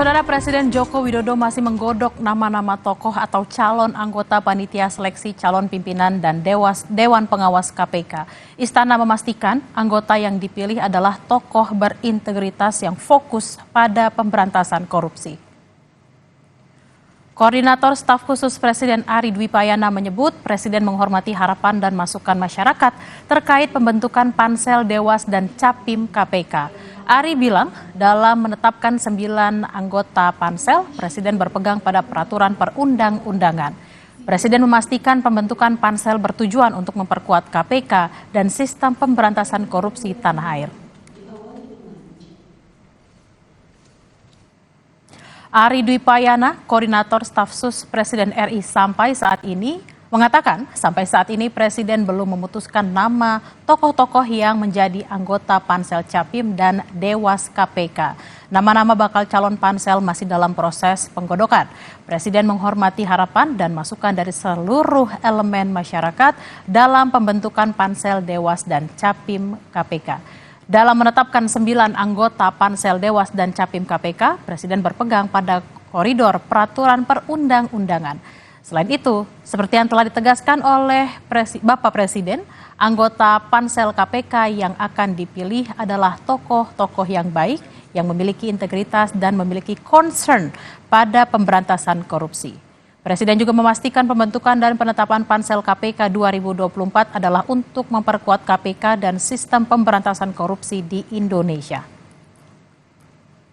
Saudara Presiden Joko Widodo masih menggodok nama-nama tokoh atau calon anggota panitia seleksi calon pimpinan dan Dewan Pengawas KPK. Istana memastikan anggota yang dipilih adalah tokoh berintegritas yang fokus pada pemberantasan korupsi. Koordinator Staf Khusus Presiden Ari Dwi Payana menyebut Presiden menghormati harapan dan masukan masyarakat terkait pembentukan Pansel Dewas dan Capim KPK. Ari bilang dalam menetapkan 9 anggota Pansel, Presiden berpegang pada peraturan perundang-undangan. Presiden memastikan pembentukan Pansel bertujuan untuk memperkuat KPK dan sistem pemberantasan korupsi tanah air. Ari Dwi Payana, Koordinator Staf Sus Presiden RI mengatakan sampai saat ini Presiden belum memutuskan nama tokoh-tokoh yang menjadi anggota Pansel Capim dan Dewas KPK. Nama-nama bakal calon Pansel masih dalam proses penggodokan. Presiden menghormati harapan dan masukan dari seluruh elemen masyarakat dalam pembentukan Pansel Dewas dan Capim KPK. Dalam menetapkan 9 anggota Pansel Dewas dan Capim KPK, Presiden berpegang pada koridor peraturan perundang-undangan. Selain itu, seperti yang telah ditegaskan oleh Bapak Presiden, anggota Pansel KPK yang akan dipilih adalah tokoh-tokoh yang baik, yang memiliki integritas dan memiliki concern pada pemberantasan korupsi. Presiden juga memastikan pembentukan dan penetapan Pansel KPK 2024 adalah untuk memperkuat KPK dan sistem pemberantasan korupsi di Indonesia.